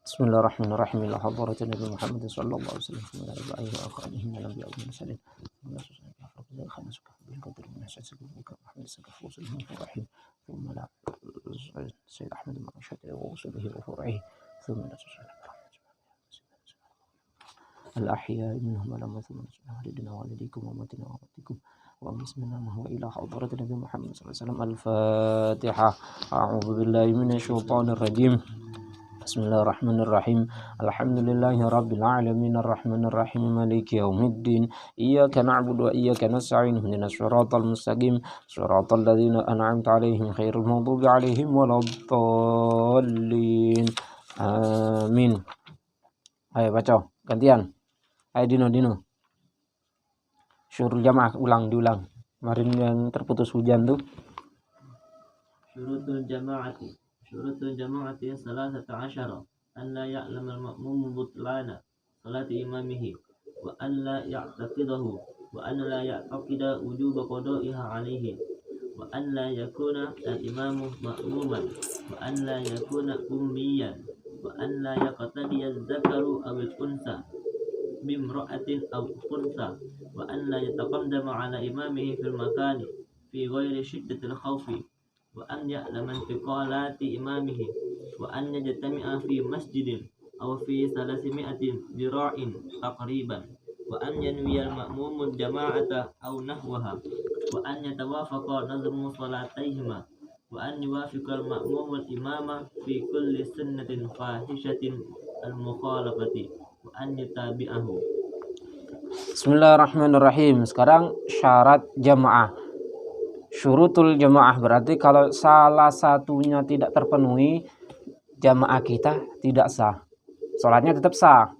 Bismillahirrahmanirrahim. Hadratin Nabi Muhammad sallallahu alaihi wasallam wa ala alihi wa sahbihi wa nabiy al-mursalin. Sayyid Ahmad bin Syakir wa usulihi wa furu'ihi thumma al-ahya minhum wa lam thumma walidina walidikum wa matina wa matikum wa bismillah wa ila hadratin Nabi Muhammad sallallahu alaihi wasallam. Al-Fatihah. A'udzu billahi minasyaitonir rajim. Bismillahirrahmanirrahim. Alhamdulillahi rabbil alamin arrahmanir rahim maliki yaumiddin. Iyyaka na'budu wa iyyaka nasta'in. Ihdinas siratal mustaqim. Siratal ladzina an'amta 'alaihim ghairil maghdubi 'alaihim waladdallin. Amin. Ayo baca gantian. Ayo Dino. Syurul jamaah diulang. Kemarin yang terputus hujan tuh. Syurutul jama'ati salasata asyara an la ya'lam al-ma'mum butlana salati imamihi wa an la ya'taqidahu wa an la ya'taqida wujuba qada'iha alaihi wa an la yakuna al-imamu ma'muman wa an la yakuna ummiyan wa an la yaqtadi az-zakaru aw al-unsa bimra'atin aw unsa wa an la yataqaddama ala imamihi fil makani fi ghairi shiddatil khawfi wa an ya'lama intiqalati imamihi wa an yajtami'a fi masjidin aw fi 300 dira'in taqriban wa an yanwiya al-ma'mum jama'ata aw nahwaha wa an yatawafaqa nazmu salatayhima wa an yuwafiqa al-ma'mum al-imama fi kulli sunnatin fahishatin al-mukhalafati wa an yutabi'ahu. Bismillahirrahmanirrahim. Sekarang syarat jamaah. Syurutul jamaah berarti kalau salah satunya tidak terpenuhi, jamaah kita tidak sah. Sholatnya tetap sah.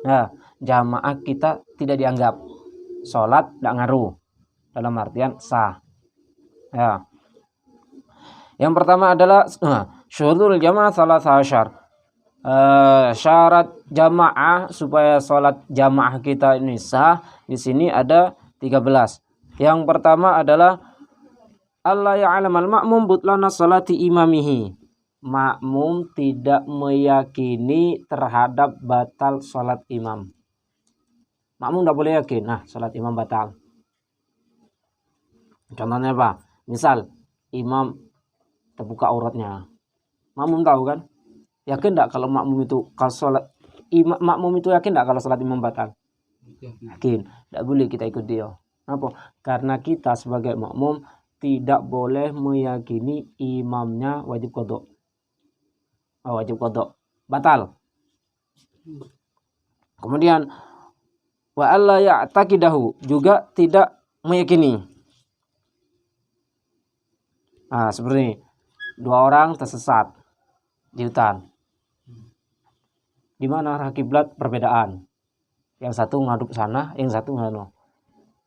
Nah, jamaah kita tidak dianggap. Sholat tidak ngaruh. Dalam artian sah. Ya. Yang pertama adalah syurutul jamaah salah asyar. Syarat jamaah supaya sholat jamaah kita ini sah, di sini ada 13. Yang pertama adalah Allah ya'lamal ma'mum butlana salati imamihi. Makmum tidak meyakini terhadap batal salat imam. Makmum tidak boleh yakin, salat imam batal. Contohnya apa? Misal imam terbuka auratnya. Makmum tahu kan? Yakin tidak kalau makmum itu makmum itu yakin tidak kalau salat imam batal? Yakin. Tidak boleh kita ikut dia. Apa? Karena kita sebagai makmum tidak boleh meyakini imamnya wajib qadha. Wajib qadha. Batal. Kemudian wa alla ya'taqidahu, juga tidak meyakini. Seperti ini. 2 orang tersesat di hutan. Di mana arah kiblat perbedaan. Yang satu ngadep sana, yang satu ngano.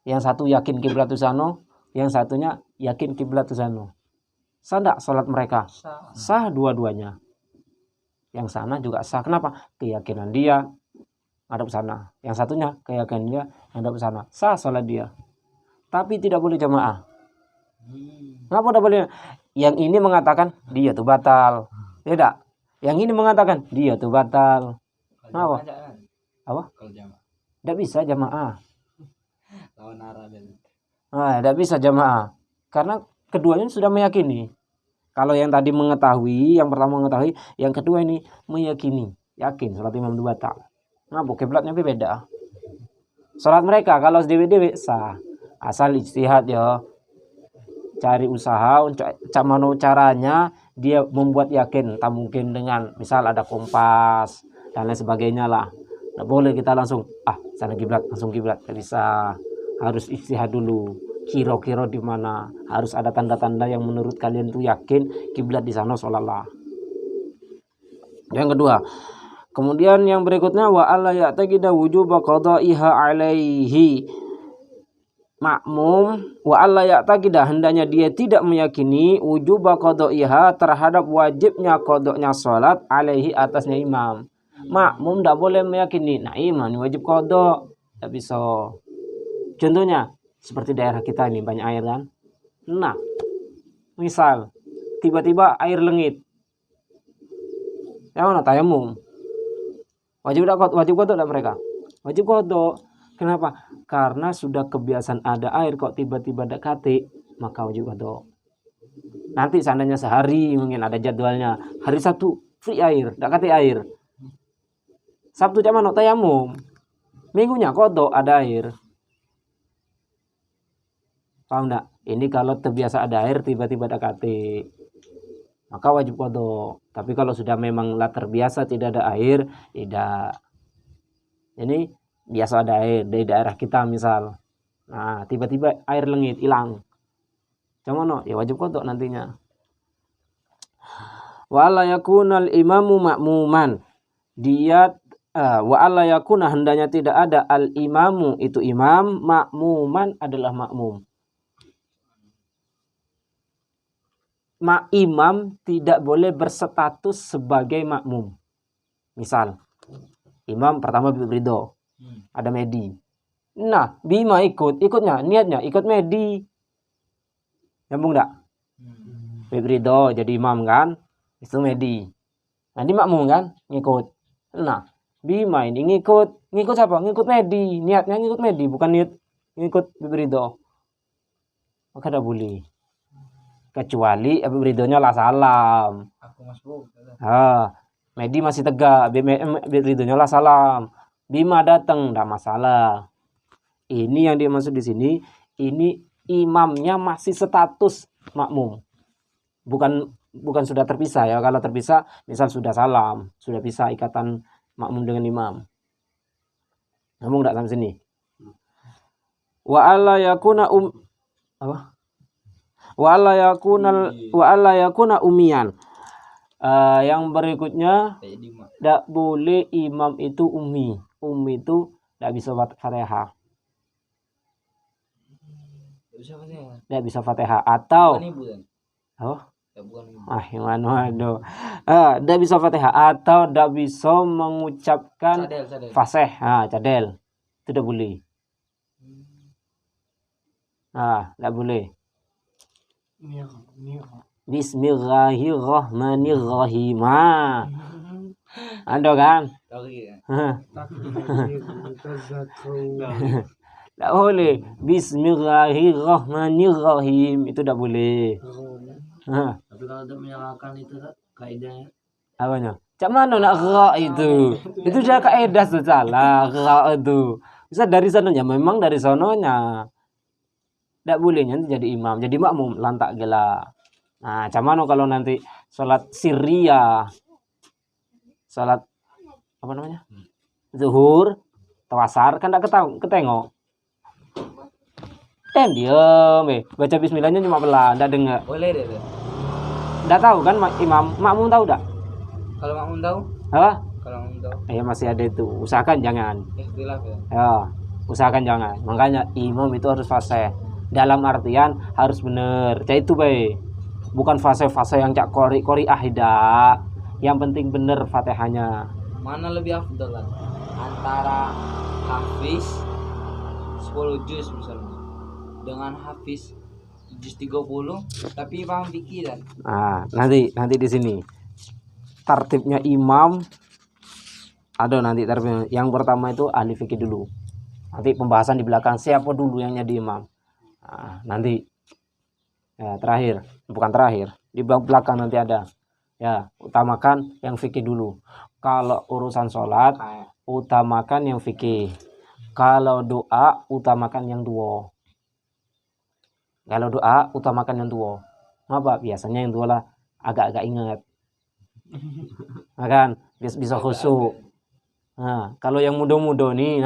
Yang satu yakin kiblat itu sana, yang satunya yakin kiblat itu sana. Sah enggak salat mereka? Sah dua-duanya. Yang sana juga sah. Kenapa? Keyakinan dia ngadep sana. Yang satunya keyakinan dia ngadep sana. Sah salat dia. Tapi tidak boleh jamaah. Kenapa tidak boleh? Yang ini mengatakan dia tuh batal. Tidak. Yang ini mengatakan dia tuh batal. Kenapa? Apa? Tidak bisa jamaah. Tidak bisa jamaah. Karena keduanya sudah meyakini. Kalau yang tadi mengetahui, yang pertama mengetahui, yang kedua ini meyakini. Yakin salat imam itu batal. Kenapa? Kiblatnya beda. Salat mereka kalau dewe-dewe sah. Asal ijtihad ya. Cari usaha untuk mana caranya dia membuat yakin. Tak mungkin dengan misal ada kompas dan lain sebagainya lah. Tidak boleh kita langsung sana kiblat, langsung kiblat. Tidak bisa. Harus ijtihad dulu. Kira-kira di mana. Harus ada tanda-tanda yang menurut kalian tuh yakin kiblat di sana, sholatlah. Yang kedua. Kemudian yang berikutnya wa alla ya'taqida wujuba qada'iha alaihi. Makmum wa alla ya'taqida, hendaknya dia tidak meyakini wujuba qada'iha, terhadap wajibnya qadanya sholat alaihi, atasnya imam. Makmum tidak boleh meyakini imam ini wajib qada. Tidak bisa. Contohnya seperti daerah kita ini banyak air kan. Misal tiba-tiba air lengit. Yang mana tayamum? Wajib kodok tak mereka? Wajib kodok. Kenapa? Karena sudah kebiasaan ada air kok tiba-tiba ada kate, maka wajib kodok. Nanti seandainya sehari mungkin ada jadwalnya. Hari Sabtu free air, tak kate air. Sabtu cak mana tayamum. Minggunya kodok ada air. Paham enggak? Ini kalau terbiasa ada air tiba-tiba ada kate, maka wajib kodok. Tapi kalau sudah memang terbiasa tidak ada air, tidak. Ini biasa ada air dari daerah kita misal. Nah, tiba-tiba air lengit hilang. Cuman ya wajib kodok nantinya. Wa alla yakunal imamu ma'muman. Wa alla yakuna hendaknya tidak ada al imamu itu imam, ma'muman adalah makmum. Imam tidak boleh berstatus sebagai makmum. Misal, imam pertama ridho, ada medi. Nah, bima ikutnya, niatnya ikut medi. Nyambung enggak? Ridho jadi imam kan, itu medi. Nanti makmum kan, ngikut. Nah, bima ini ngikut siapa? Ngikut medi. Niatnya ngikut medi, bukan niat ngikut ridho. Maka tidak boleh. Kecuali Abu Ridhonya lah salam. Aku masuk. Medi masih tegak, Ridhonya lah salam. Bima datang, tidak masalah. Ini yang dimaksud di sini, ini imamnya masih status makmum. Bukan sudah terpisah ya. Kalau terpisah, misal sudah salam, sudah pisah ikatan makmum dengan imam. Ngomong tidak sampai sini. Wa alla yakuna Wa alla yakuna umian. Yang berikutnya tidak boleh imam itu ummi. Ummi itu tidak bisa Fatihah. Tidak bisa Fatihah atau tidak bisa Fatihah atau tidak bisa mengucapkan fasih. Cadel. Itu tidak boleh. Tidak boleh. Bismillahirrahmanirrahim. Ada kan? Tidak boleh. Bismillahirrahmanirrahim. Itu tidak boleh. Tapi kalau untuk menyalakan itu kaidahnya apanya? Cak mana nak ra itu? Itu sudah kaidah salah. Ra itu. Bisa dari sananya, memang dari sononya. Tidak bolehnya jadi imam, jadi makmum lantak gila. Nah, cuman kalau nanti salat sirriyah, salat apa namanya? Zuhur, tawasar kan tidak ketengok. Diam, baca bismillahnya cuma pelan, tidak dengar. Boleh deh. Tidak tahu kan imam, makmum tahu tak? Kalau makmum tahu? Apa? Kalau makmum tahu. Ya masih ada itu. Usahakan jangan. Ikhtilaf ya. Ya, usahakan jangan. Makanya imam itu harus fasih. Dalam artian harus benar. Cak itu baik. Bukan fase-fase yang cak kori tidak. Yang penting benar Fatihahnya. Mana lebih afdal antara hafiz 10 juz misalnya dengan hafiz juz 30 tapi paham fikih dan. Nanti di sini tartibnya imam ada nanti tartibnya. Yang pertama itu ahli fikih dulu. Nanti pembahasan di belakang siapa dulu yang jadi imam. Nanti ya, bukan terakhir di belakang nanti ada ya, utamakan yang fikih dulu. Kalau urusan sholat utamakan yang fikih, kalau doa utamakan yang dua. Kalau doa utamakan yang dua. Apa biasanya yang dua lah agak-agak ingat kan bisa khusyuk. Kalau yang muda-muda nih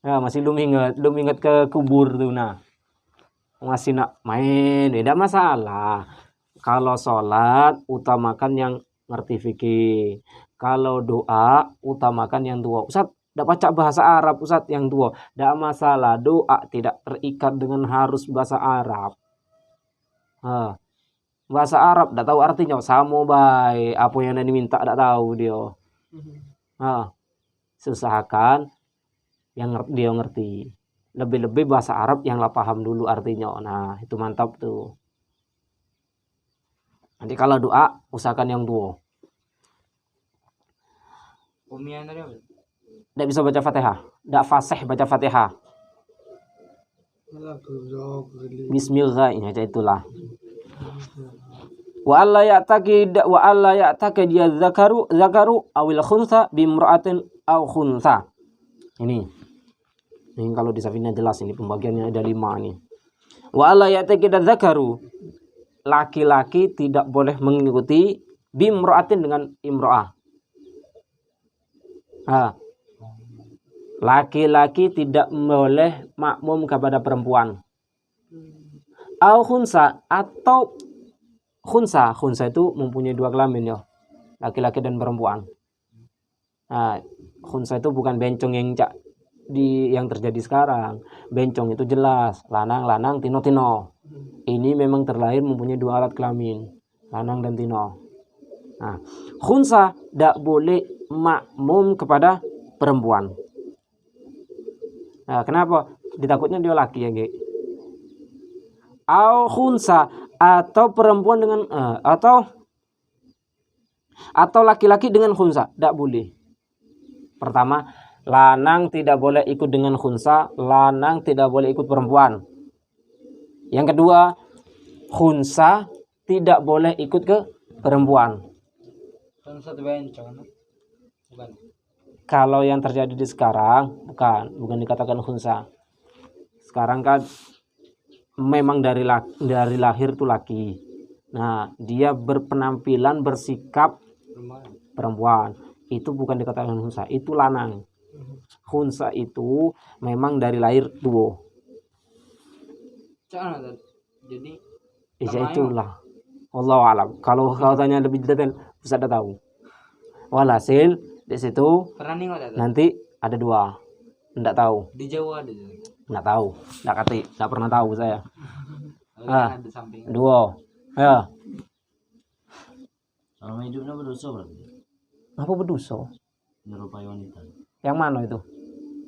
masih belum ingat ke kubur tuh masih nak main, tidak masalah. Kalau sholat utamakan yang ngerti fikih, kalau doa utamakan yang dua. Ustaz tidak baca bahasa Arab, Ustaz yang dua, tidak masalah. Doa tidak terikat dengan harus bahasa Arab. Bahasa Arab tidak tahu artinya, sama baik apa yang diminta tidak tahu dia. Usahakan yang dia ngerti. Lebih-lebih bahasa Arab yang lah paham dulu artinya. Nah, itu mantap tuh. Nanti kalau doa usahakan yang duo. Umian tadi apa? Tidak bisa baca Fatihah, tidak fasih baca Fatihah. Bismillah, ini aja itulah. Wa alla ya'taqid ya zakaru awil khunsa bimra'atin aw khunsa. Ini kalau di Safina jelas, ini pembagiannya ada 5 nih. Wa alla ya'taqid zakaru, laki-laki tidak boleh mengikuti bimra'atin dengan imra'ah. Laki-laki tidak boleh makmum kepada perempuan. Au khunsa, atau khunsa itu mempunyai 2 kelamin ya, laki-laki dan perempuan. Khunsa itu bukan bencong yang terjadi sekarang. Bencong itu jelas lanang tino. Ini memang terlahir mempunyai 2 alat kelamin, lanang dan tino. Khunsa tidak boleh makmum kepada perempuan. Kenapa? Ditakutnya dia laki ya, Ge. Au khunsa, atau perempuan dengan atau laki-laki dengan khunsa, tidak boleh. Pertama, lanang tidak boleh ikut dengan khunsa, lanang tidak boleh ikut perempuan. Yang kedua, khunsa tidak boleh ikut ke perempuan. Kan satu bencong, bukan? Kalau yang terjadi di sekarang bukan dikatakan khunsa. Sekarang kan memang dari lahir tuh laki. Nah, dia berpenampilan bersikap perempuan. Itu bukan dikatakan khunsa, itu lanang. Khunsa itu memang dari lahir duo. Jadi itulah. Wallahu alam. Kalau kau tanya lebih detail, bisa ada tahu. Walhasil di situ pernah nengok tak? Nanti ada 2. Enggak tahu. Di Jawa ada. Enggak tahu. Enggak pernah tahu saya. Ada samping. 2. Ya. Selama hidupnya berdosa berarti. Apa berdosa? Menyerupai wanita. Yang mana itu?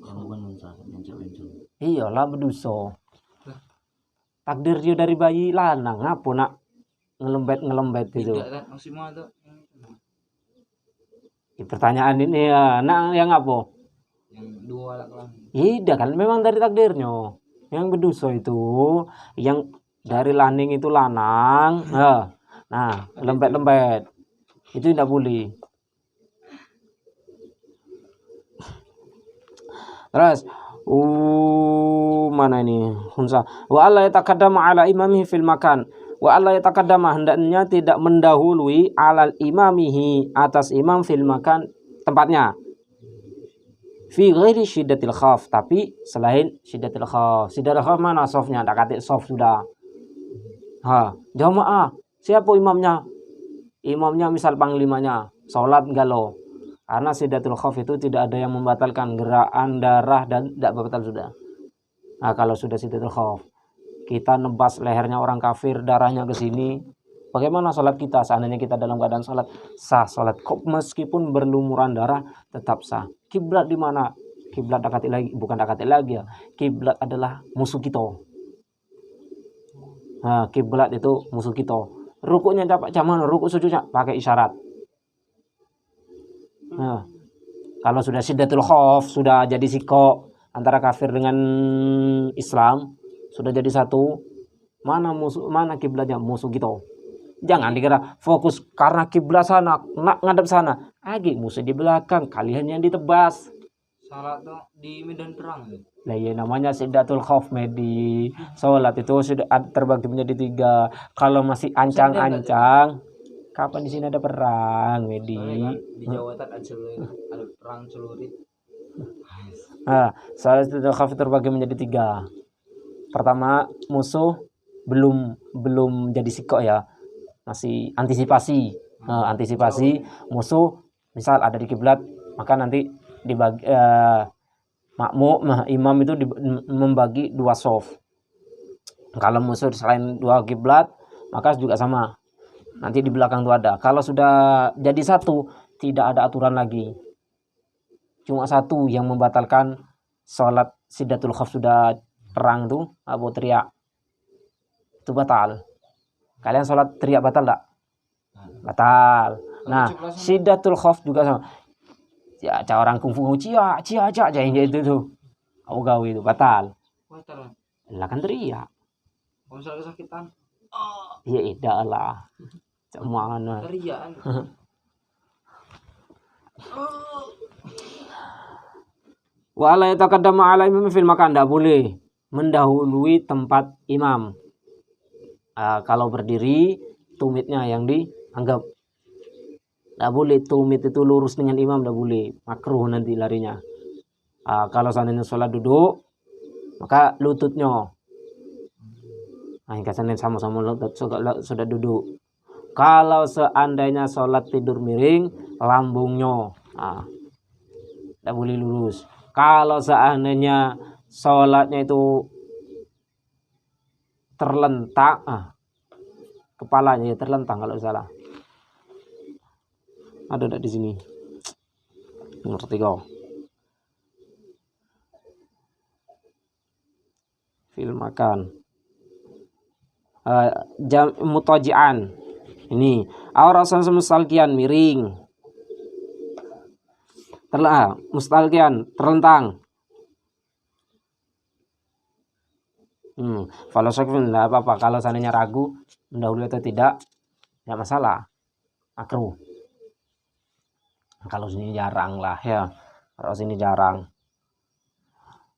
Yang bukan unsa, yang cewek-cewek. Iyalah berdosa. Takdir dia dari bayi lanang, apa nak ngelembet itu? Tidak kan maksimal tuh. Pertanyaan ini ya, nak yang apa? Yang 2 alat kelamin. Tidak kan, memang dari takdirnya. Yang berdosa itu yang dari laning itu lanang. Nah, lembet-lembet. Itu tidak boleh. Terus mana ini? Khunsa. Wa alla yataqaddama ala imamihi fil makan. Wa alla yataqaddama, hendaknya tidak mendahului alal imamihi, atas imam fil makan, tempatnya. Fi ghairi syiddatil khaf, tapi selain syiddatil khaf. Syiddatil khaf mana softnya? Tak kata soft sudah. Jamaah. Siapa imamnya? Imamnya misal panglimanya. Salat galau. Karena syiddatul khaf itu tidak ada yang membatalkan gerakan darah dan tidak batal sudah. Kalau sudah syiddatul khaf, kita nebas lehernya orang kafir, darahnya ke sini, bagaimana salat kita? Seandainya kita dalam keadaan salat, sah salat. Meskipun berlumuran darah tetap sah. Kiblat di mana? Kiblat bukan dekati lagi ya. Kiblat adalah musuh kita. Kiblat itu musuh kita. Rukuknya cuman rukuk sujudnya pakai isyarat. Kalau sudah syiddatul khaf, sudah jadi siko antara kafir dengan Islam, sudah jadi satu, mana kiblatnya? Musuh kita. Jangan dikira fokus karena kiblat sana, nak ngadep sana. Musuh di belakang, kalian yang ditebas. Salat tuh di medan perang. Nah, ya namanya syiddatul khaf, Medi. Salat itu sudah terbagi menjadi 3. Kalau masih ancang-ancang, kapan di sini ada perang, Medi? Di Jawa tak ada perang celurit. Salat syiddatul khaf terbagi menjadi 3. Pertama, musuh belum jadi sikok ya, masih antisipasi. Antisipasi musuh misal ada di kiblat, maka nanti dibagi imam itu membagi 2 soft. Kalau musuh selain 2 kiblat, maka juga sama. Nanti di belakang itu ada. Kalau sudah jadi satu, tidak ada aturan lagi. Cuma satu yang membatalkan sholat syiddatul khaf, sudah perang tuh, abu teriak. Itu batal. Kalian sholat teriak batal tak? batal. Nah, Keceplosan. syiddatul khauf juga sama. Ya, orang kungfu cia aja itu tuh. Aku gawe itu batal. Batal. Lah kan teriak. Kalau misalnya kesakitan, Ya tidak lah. Mana? teriak. Wala yataqaddamu ala imam fil makan, tidak boleh mendahului tempat imam. Kalau berdiri tumitnya yang dianggap. Tidak boleh tumit itu lurus dengan imam, tidak boleh. Makruh nanti larinya. Kalau seandainya sholat duduk, maka lututnya. Kasarnya sama-sama lutut sudah duduk. Kalau seandainya sholat tidur miring, lambungnya. Tidak boleh lurus. Kalau seandainya sholatnya itu terlentak, kepalanya ya terlentang kalau salah. Ada di sini. Nomor 3. Fil makan. Jam mutajian. Ini aurasan mustalqian miring. Mustalqian terlentang. Kalau tidak apa-apa. Kalau seandainya ragu mendahului atau tidak masalah. Makruh. Kalau sini jarang lah ya. Kalau sini jarang.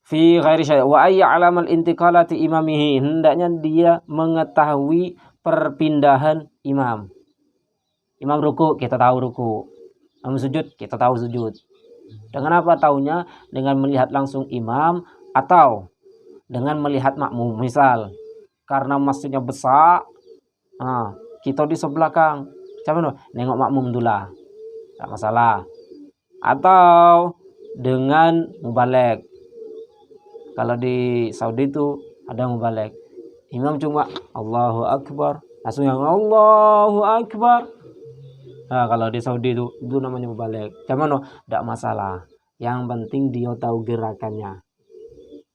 Fi ghairi syai' wa ayya alamal intiqalati imamihi, hendaknya dia mengetahui perpindahan imam. Imam ruku, kita tahu ruku. Imam sujud, kita tahu sujud. Dengan apa taunya? Dengan melihat langsung imam atau dengan melihat makmum. Misal karena masjidnya besar, kita di sebelah belakang. Coba nengok makmum dulu lah. Tidak masalah. Atau dengan mubalek. Kalau di Saudi itu ada mubalek. Imam cuma Allahu Akbar, langsung yang Allahu Akbar. Kalau di Saudi itu namanya mubalek. Cuman tidak masalah. Yang penting dia tahu gerakannya.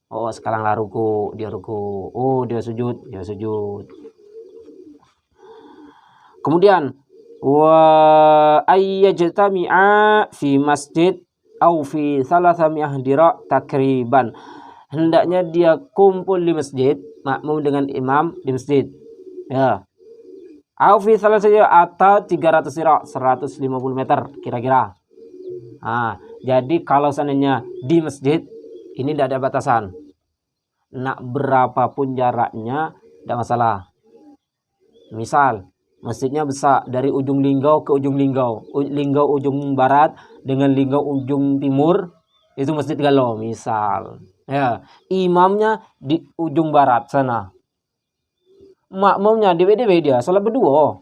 Oh, sekarang lah ruku, dia ruku. Oh, dia sujud, dia sujud. Kemudian wa ayyajtami'a fi masjid au fi 300 dira' takriban. Hendaknya dia kumpul di masjid, makmum dengan imam di masjid. Ya. Au fi 300 atau 300 dira', 150 meter kira-kira. Jadi kalau seandainya di masjid ini tidak ada batasan. Nak berapapun jaraknya tidak masalah. Misal masjidnya besar dari ujung linggau ke ujung linggau, linggau ujung barat dengan linggau ujung timur, itu masjid galau misal. Ya, imamnya di ujung barat sana. Makmumnya di dia salat berdua.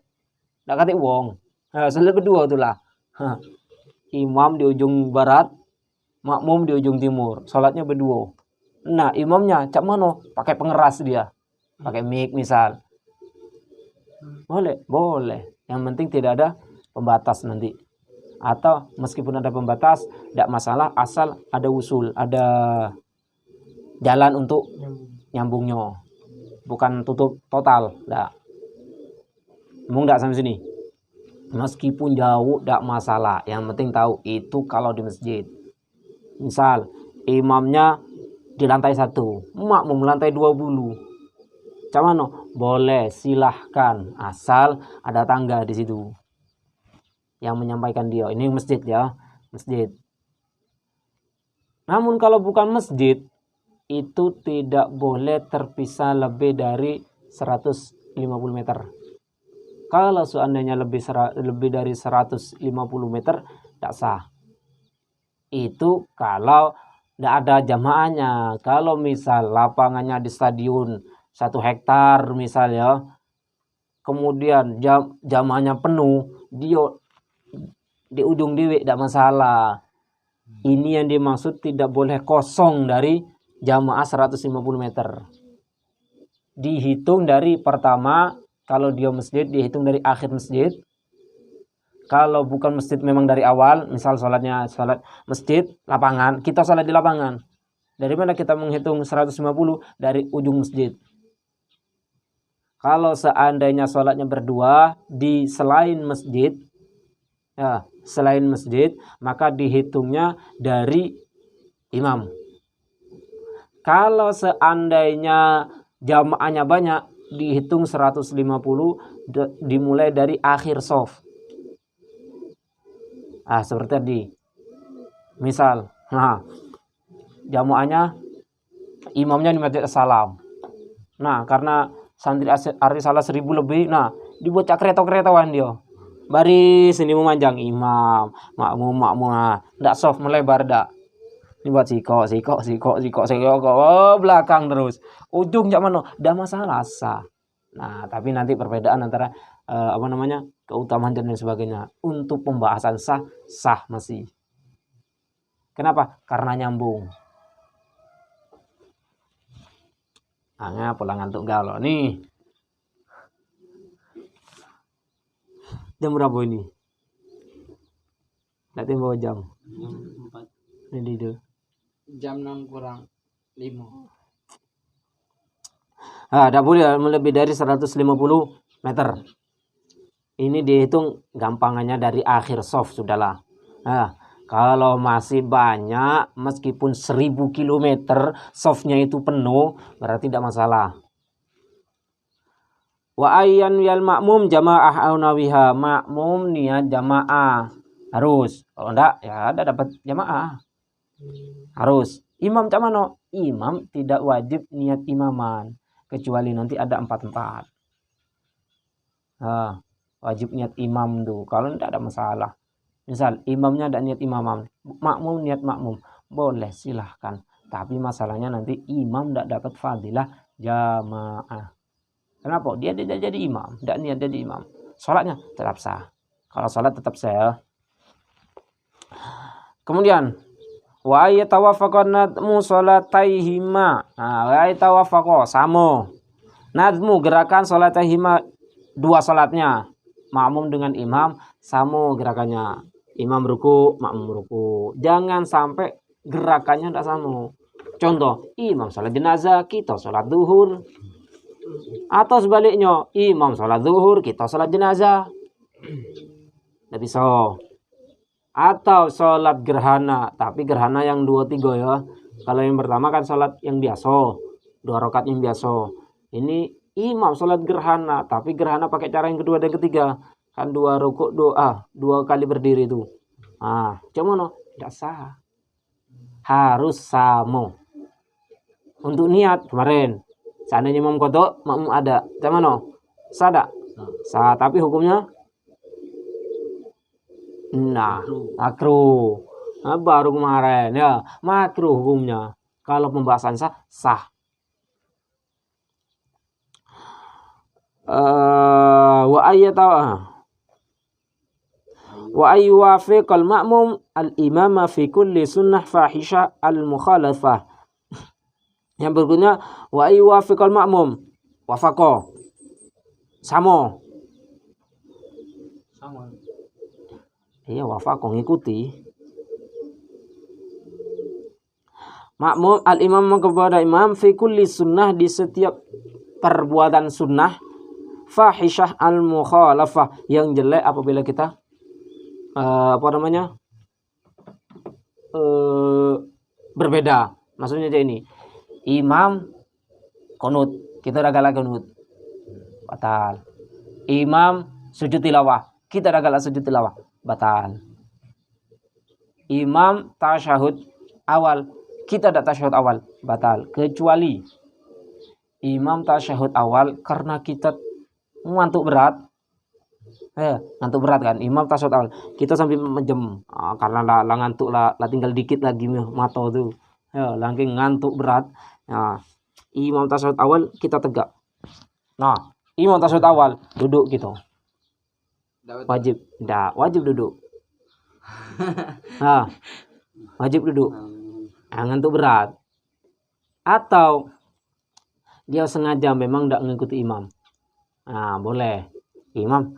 Enggak kate wong. Salat berdua itulah. Imam di ujung barat, makmum di ujung timur. Salatnya berdua. Nah, imamnya cak mano? Pakai pengeras dia. Pakai mic misal. Boleh. Yang penting tidak ada pembatas nanti. Atau meskipun ada pembatas, tidak masalah asal ada usul, ada jalan untuk nyambungnya. Bukan tutup total, enggak. Emang enggak sampai sini. Meskipun jauh tidak masalah. Yang penting tahu itu kalau di masjid. Misal imamnya di lantai 1, makmum lantai 20. Cuman boleh, silahkan asal ada tangga di situ yang menyampaikan dia. Ini masjid ya, masjid. Namun kalau bukan masjid itu tidak boleh terpisah lebih dari 150 meter. Kalau seandainya lebih dari 150 meter tidak sah. Itu kalau tidak ada jamaahnya. Kalau misal lapangannya di stadion 1 hektar misal ya, kemudian jamaahnya penuh, dia di ujung dewe tidak masalah. Ini yang dimaksud tidak boleh kosong dari jamaah 150 meter. Dihitung dari pertama, kalau dia masjid dihitung dari akhir masjid. Kalau bukan masjid memang dari awal, misal salat masjid lapangan, kita salat di lapangan. Dari mana kita menghitung 150? Dari ujung masjid. Kalau seandainya sholatnya berdua di selain masjid, ya, selain masjid, maka dihitungnya dari imam. Kalau seandainya jamaahnya banyak, dihitung 150 dimulai dari akhir shaf. Seperti tadi. Misal, jamaahnya imamnya di Masjid As-Salam. Nah, karena santri Arisalah 1000 lebih, dibuat kereta-keretaan dia. Baris ini memanjang imam, makmum, ndak soft melebar dak. Dibuat sikok, belakang terus. Ujung jak mana? Dah masalah sah. Nah, tapi nanti perbedaan antara keutamaan dan sebagainya. Untuk pembahasan sah masih. Kenapa? Karena nyambung. Pulang ngantuk galau nih. Jam berapa ini? Nanti bawa jam. Jam 4. Ini dia. Jam 6 kurang 5. Tidak boleh lebih dari 150 meter. Ini dihitung gampangannya dari akhir shaf sudahlah. Kalau masih banyak, meskipun 1000 kilometer shafnya itu penuh, berarti tidak masalah. Wa ayyan yal makmum jamaah au nawiha, makmum niat jamaah harus. Kalau enggak ya ada dapat jamaah. Harus. Imam cak mano? Imam tidak wajib niat imaman kecuali nanti ada 4-4. Wajib niat imam tuh. Kalau enggak ada masalah. Misal imamnya ada niat imaman, makmum niat makmum, boleh silahkan. Tapi masalahnya nanti imam tidak dapat fadilah jamaah. Kenapa? Dia tidak jadi imam, tidak niat jadi imam. Sholatnya tetap sah. Kalau sholat tetap sah. Kemudian wa yatawafaqan nadmu sholataihima. Wa yatawafaqo sama. Nadmu gerakan sholataihima, dua sholatnya. Makmum dengan imam sama gerakannya. Imam ruku, makmum ruku. Jangan sampai gerakannya tidak sama. Contoh, imam sholat jenazah, kita sholat zuhur. Atau sebaliknya, imam sholat zuhur, kita sholat jenazah. Tidak bisa. Atau sholat gerhana, tapi gerhana yang 2-3 ya. Kalau yang pertama kan sholat yang biasa, 2 rakaat yang biasa. Ini imam sholat gerhana, tapi gerhana pakai cara yang kedua dan ketiga. Kan 2 rukuk, 2 kali berdiri itu. Cuman tidak sah. Harus sama. Untuk niat kemarin, seandainya imam kodok, makmum ada. Cuman sah tak? Sah, tapi hukumnya makruh. Baru kemarin ya, makruh hukumnya. Kalau pembahasan sah. Wa ayyuwafiqal ma'mum al-imama fi kulli sunnah fahisha al-mukhalafah. Yang berikutnya wa ayyuwafiqal ma'mum wafaqo. Sama. Iya, wafaqo ngikuti. Makmum al-imam kepada imam fi kulli sunnah, di setiap perbuatan sunnah, fahishah al-mukhalafah, yang jelek apabila kita berbeda. Maksudnya aja ini, imam kunut, kita udah galak kunut, batal. Imam sujud tilawah, kita udah galak sujud tilawah, batal. Imam tasyahud awal, kita ada tasyahud awal, batal. Kecuali imam tasyahud awal karena kita ngantuk berat. Ngantuk berat kan, imam tasyahud awal, kita sambil menjem, karena lah ngantuk lah tinggal dikit lagi mata tuh, langsung ngantuk berat. Imam tasyahud awal kita tegak. Imam tasyahud awal duduk gitu. Wajib duduk. Wajib duduk. Ngantuk berat. Atau dia sengaja memang tidak mengikuti imam. Boleh. Imam,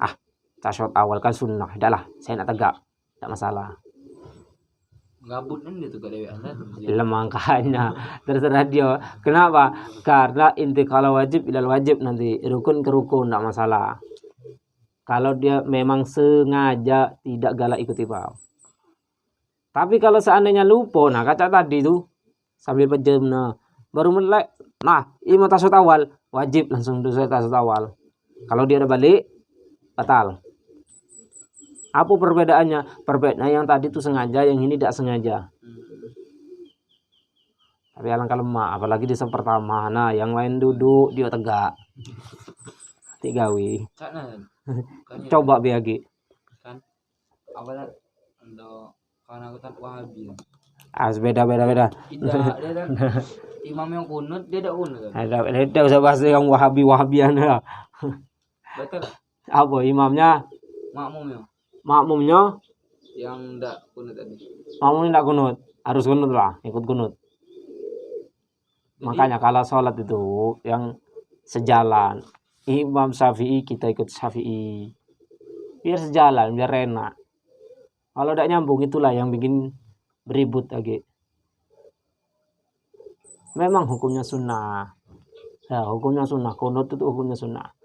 tasyahud awal kan sunnah, dah lah, saya nak tegak, tak masalah. Gabut kan gitu gak dewe anda. makanya terserah dia. Kenapa? Karena inti kalau wajib ilal wajib, nanti rukun ke rukun enggak masalah. Kalau dia memang sengaja tidak galak ikut imam. Tapi kalau seandainya lupa, nah kaca tadi tuh sambil pejam, nah baru mulai, nah imam tasawuf awal wajib langsung dosa tasawuf awal. Kalau dia udah balik batal. Apa perbedaannya? Perbedaannya yang tadi tuh sengaja, yang ini tidak sengaja. Tapi alangkah lemah, apalagi di saf pertama. Nah, yang lain duduk, dia tegak. Tigawi. Sana kan Coba biagi. kan apa lah untuk karena aku tak Wahabi. Beda. Tidak, dia kan imam yang kunut, dia tidak kunut. Ada usah bahas yang Wahabian ya. Betul. Apa imamnya? Makmumnya Yang tidak kunut tadi. makmumnya tidak kunut. Harus kunut lah, ikut kunut. Jadi, Makanya kalau sholat itu yang sejalan, Imam Syafi'i kita ikut Syafi'i, biar sejalan, biar enak. Kalau tidak nyambung itulah yang bikin beribut lagi. Memang hukumnya sunnah. Ya, hukumnya sunnah. Kunut itu hukumnya sunnah.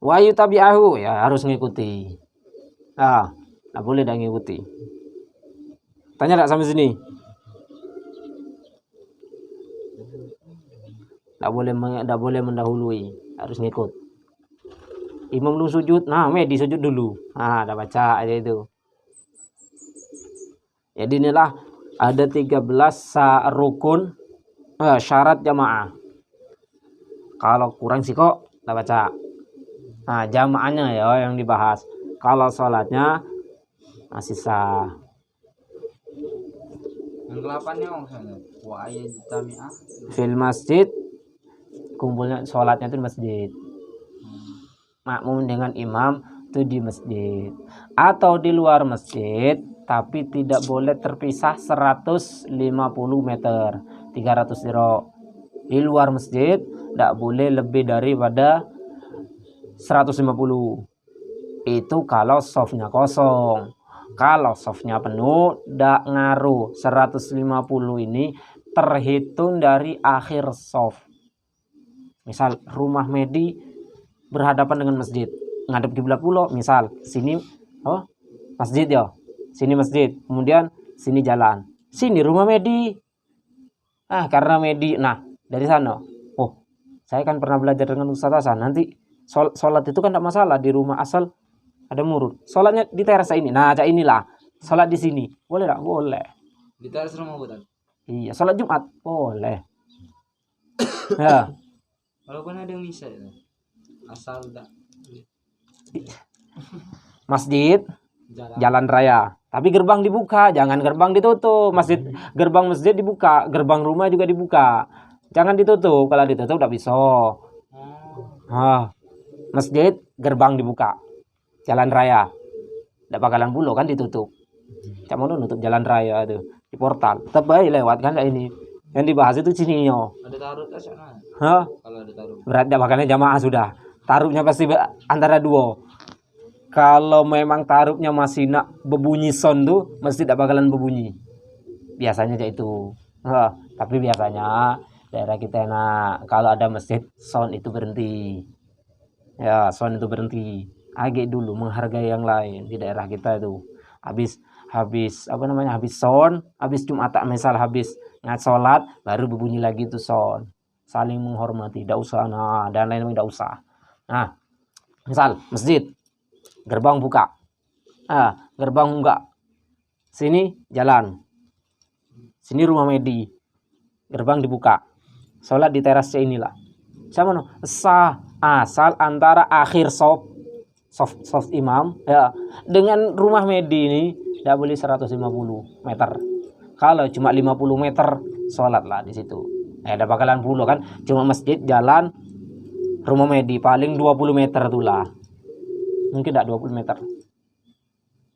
Wa yutabi'ahu, ya harus ngikuti. Ah, tidak boleh tidak ngikuti. Tanya tidak sampai sini? Tidak boleh mendahului, harus ngikut. Imam lu sujud, nah Medi sujud dulu. Nah, ada baca aja itu. Jadi inilah ada 13 rukun syarat jamaah. Kalau kurang sih kok udah baca. Nah, jamaahnya ya yang dibahas. Kalau sholatnya masih sah. Yang ke-8-nya misalnya wa ayyajtami'a Fil masjid, kumpulnya sholatnya itu di masjid. Makmum dengan imam itu di masjid. Atau di luar masjid, tapi tidak boleh terpisah 150 meter, 300 dirok. Di luar masjid tidak boleh lebih daripada 150. Itu kalau softnya kosong. Kalau softnya penuh tidak ngaruh. 150 ini terhitung dari akhir soft. Misal rumah Medi berhadapan dengan masjid, ngadep kiblat pulau, misal sini masjid ya, sini masjid, kemudian sini jalan, sini rumah Medi. Karena Medi, nah dari sana, saya kan pernah belajar dengan Ustaz Hasan, nanti sholat itu kan tidak masalah di rumah asal ada murud. Sholatnya di teras ini, nah cak inilah sholat di sini, boleh tak? Boleh. di teras rumah bukan? Iya, sholat Jumat boleh. Ya. Walaupun ada yang bisa ya. Asal tak Masjid jalan. jalan raya, tapi gerbang dibuka, jangan gerbang ditutup. Gerbang masjid dibuka, gerbang rumah juga dibuka, jangan ditutup. Kalau ditutup tidak bisa. Masjid gerbang dibuka, jalan raya tidak bakalan bulo kan ditutup. Cak mau nutup jalan raya itu di portal, tetap aja lewat kan. Ini yang dibahas itu Cinio. Ada taruh ke sana. Kalau ada taruh. Berat tidak bakalnya jamaah sudah. Taruhnya pasti antara dua. Kalau memang taruhnya masih nak berbunyi sound tuh, mesti tidak bakalan berbunyi. Biasanya aja itu. Tapi biasanya daerah kita enak. Kalau ada masjid, sound itu berhenti. Ya, sound itu berhenti. Agak dulu menghargai yang lain di daerah kita itu. Habis sound, habis Jumatan, misal habis ngat sholat, baru berbunyi lagi tuh sound. Saling menghormati, tidak usah dan lain-lain tidak usah. Nah, misal masjid gerbang buka, gerbang enggak, sini jalan, sini rumah Medi, gerbang dibuka, sholat di terasnya inilah. Sama sah, asal antara akhir soft imam ya dengan rumah Medi ini tidak boleh 150 meter. Kalau cuma 50 meter sholat lah di situ. Ada bakalan puluh kan, cuma masjid jalan rumah Medi paling 20 meter tuh lah. Mungkin tidak 20 meter.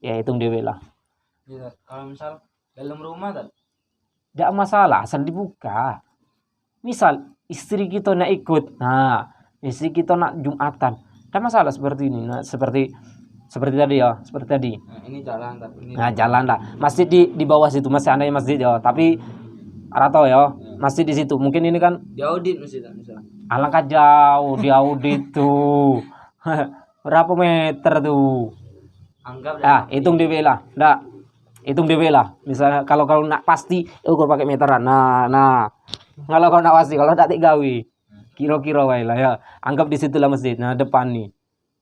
Ya hitung dewe lah. Ya, kalau misal dalam rumah kan Tidak masalah asal dibuka. Misal istri kita nak ikut, istri kita nak Jumatan, tidak masalah seperti ini. Nah, seperti Seperti tadi ya, seperti tadi. Nah, ini jalan tapi ini Nah, jalan lah. Masjid di bawah situ masih ada masjid ya, tapi Arato ya, masjid di situ. Mungkin ini kan diaudit misalnya. alangkah jauh di audit tuh. Berapa meter tuh? Anggap Hitung DW lah. Nggak. Hitung DW lah. Misalnya kalau nak pasti ukur pakai meteran. Nah. Kalau kau nak pasti, kalau tak gawe. Kira-kira wae lah ya. Anggap di situlah masjid. Nah, depan nih.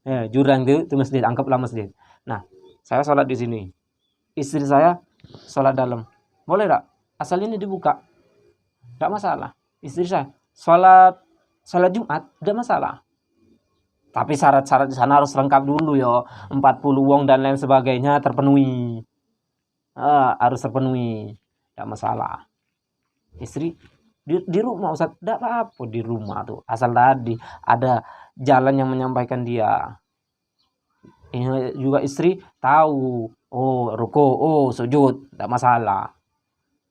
Ya, jurang itu masjid, anggaplah masjid. Nah, saya sholat di sini. Istri saya sholat dalam. Boleh tak? Asal ini dibuka. Enggak masalah. Istri saya sholat Jumat, enggak masalah. Tapi syarat-syarat di sana harus lengkap dulu ya. 40 wong dan lain sebagainya terpenuhi. Harus terpenuhi. Enggak masalah. Istri di rumah Ustaz, enggak apa-apa di rumah tuh. Asal tadi ada jalan yang menyampaikan dia. Ini juga istri tahu. Oh, ruko, sujud, enggak masalah.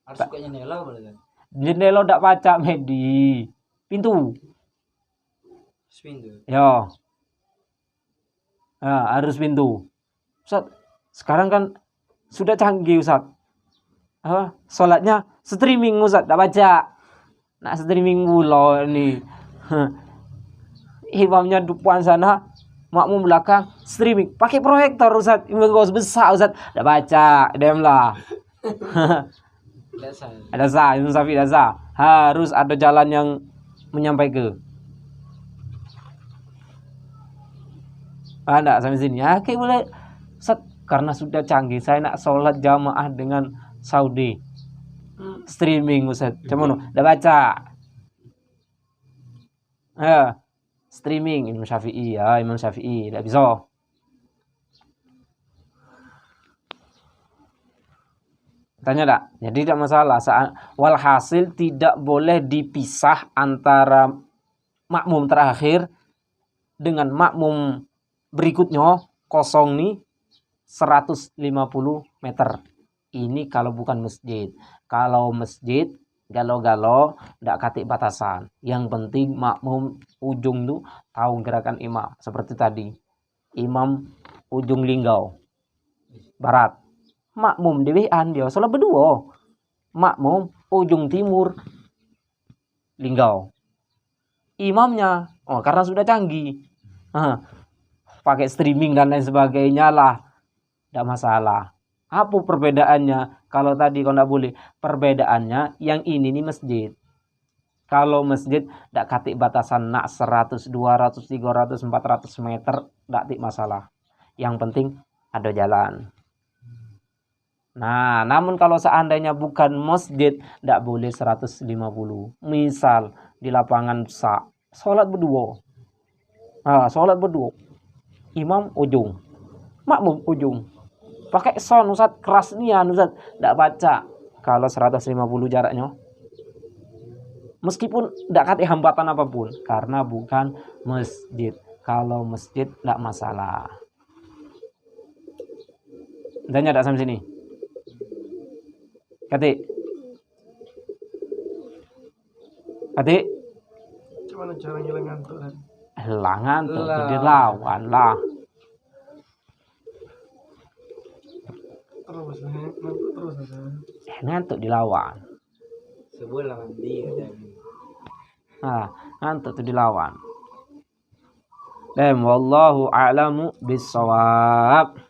harus buka jendela boleh kan? Jendela enggak baca Medi. Pintu. Pintu. Ya. Harus pintu. Ustaz, sekarang kan sudah canggih Ustaz. Sholatnya streaming Ustaz, enggak baca. Nak streaming mulu nih. Imamnya depan sana, makmum belakang streaming. Pakai proyektor Ustaz, imam besar Ustaz. Enggak baca, diam lah. Ada sah, Imam Syafi'i ada sah. Harus ada jalan yang menyampaikan. Enggak sampai sini. Kayak boleh Ustaz, karena sudah canggih saya nak sholat jamaah dengan Saudi. Streaming Ustaz. Cuman udah baca. Streaming Imam Syafi'i ya, Imam Syafi'i tidak bisa. Tanya tak? Jadi tidak masalah. Walhasil tidak boleh dipisah antara makmum terakhir dengan makmum berikutnya kosong nih 150 meter. Ini kalau bukan masjid. Kalau masjid galo-galo ndak katik batasan. Yang penting makmum ujung tuh tahu gerakan imam. Seperti tadi. Imam ujung linggau barat. Makmum dewean dia sholat berdua. Makmum ujung timur linggau. Imamnya karena sudah canggih. Pakai streaming dan lain sebagainya lah. Ndak masalah. Apa perbedaannya? Kalau tadi kau ndak boleh. Perbedaannya yang ini nih masjid. Kalau masjid ndak katik batasan nak 100, 200, 300, 400 meter ndak tik masalah. Yang penting ada jalan. Nah, namun kalau seandainya bukan masjid ndak boleh 150. Misal di lapangan besar, sholat berdua. Sholat berdua. Imam ujung, makmum ujung. Pakai sound Ustaz, keras nian Ustaz, ndak baca. Kalau 150 jaraknya. Meskipun ndak katik hambatan apapun karena bukan masjid. Kalau masjid ndak masalah. Tanya ndak sampai sini? Katik. Gimana cara ngilang ngantuk kan? Ngantuk dilawan lah. Terus ngantuk terus aja. Ngantuk dilawan. Sebulan mandi Ngantuk tuh dilawan. Wallahu a'lamu bissawab.